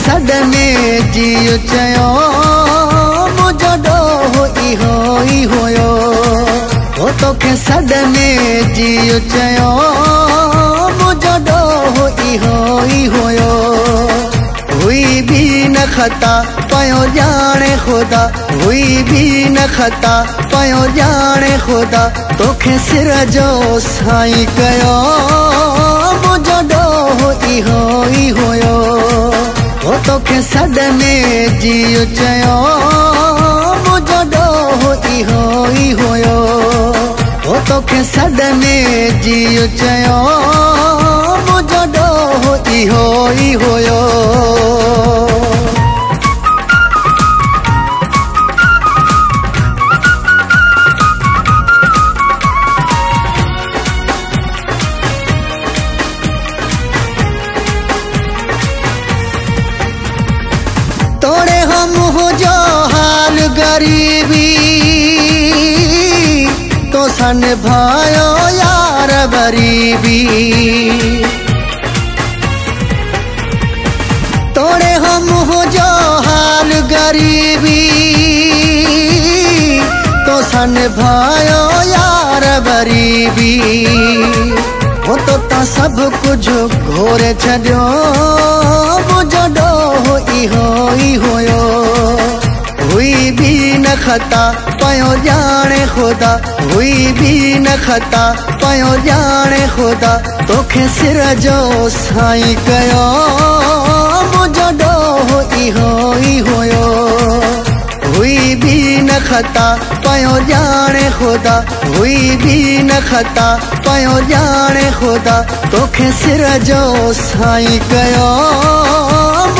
सदमे जियो चयो मुझो डोहो इहो ई होयो हो तोखे सदमे जियो चयो मुझो डोहो इहो ई होयो हुई भी न खता पयो जाने खुदा हुई भी न खता पयो जाने खुदा तोखे सिर जो साईं कयो मुझो डोहो इहो ई होयो हो तोखे सदमे जियो चयो मुझो डोहो इहो ई होयो हो तोखे सदमे जियो चयो मुझो डोहो इहो ई होयो। तोड़े हम हो जो हाल गरीबी तो सन भायो यार गरीबी तोड़े हम हो जो हाल गरीबी तो सन भायो यार गरीबी हो तो ता सब कुछ घोरे छड़ो मुझो डोहो इहो ई होयो हुई भी न खता पयो जाने खुदा हुई भी न खता पयो जाने खुदा तोखे सिर जो साईं कयो मुझो डोहो इहो ई होयो हुई भी न खता पयो जाने खुदा हुई भी न खता पयो जाने खुदा तोखे सिर जो साईं कयो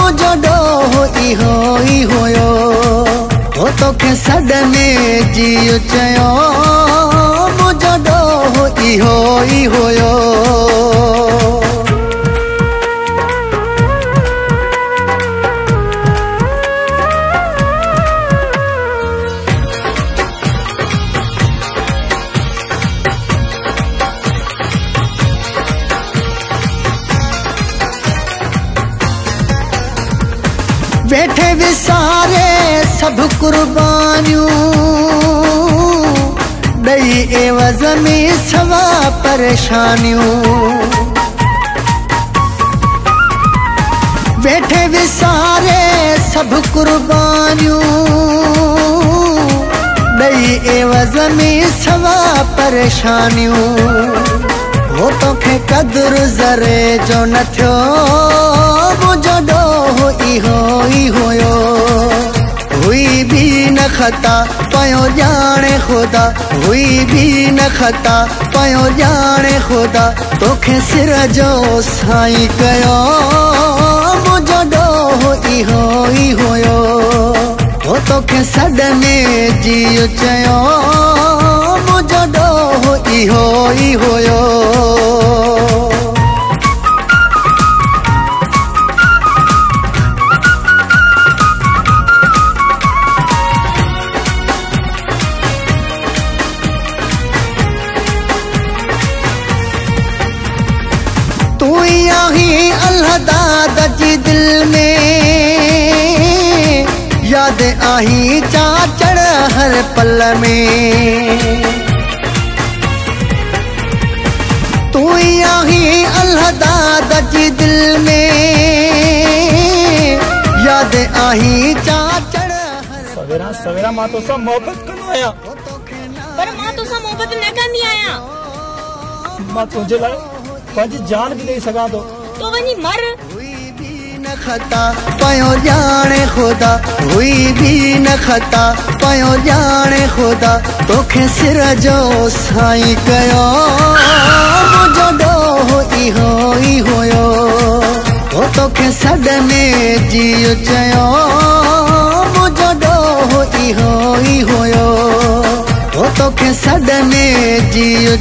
मुझो डोहो इहो ई होयो हो तोखे सदमे जियो चयो मुझो डोहो इहो ई होयो। बैठे विसारे सब कुर्बानियों दई एवज़ में सवा परेशानियों बैठे विसारे सब कुर्बानियों दई एवज़ में सवा परेशानियों हो तोखे कदुर ज़रे जो न थियो मुझो डोहो इहो ई होयो हुई भी न खता पयो जाने खुदा हुई भी न खता पयो जाने खुदा तोखे सिर जो साईं कयो मुझो डोहो इहो ई होयो हो तोखे सदमे जियो चयो मुझो डोहो इहो ई होयो। तू यही अल्लाह दादा जी दिल में याद आही चाचड़ हर पल में तू यही अल्लाह दादा जी दिल में याद आही चाचड़ सवेरा सवेरा मां तो सा मोहब्बत कंदो आया पर मां तो सा मोहब्बत न कंदी आया मां तुझे लाए पंहिंजी जान भी दे सघां थो तो वञी मर न खता पयो जाने खुदा हुई भी न खता पयो जाने खुदा तोखे सिर जो साईं कयो मुझो डोहो इहो ई होयो हो तोखे सदमे जियो चयो मुझो डोहो इहो ई होयो हो तोखे सदमे जियो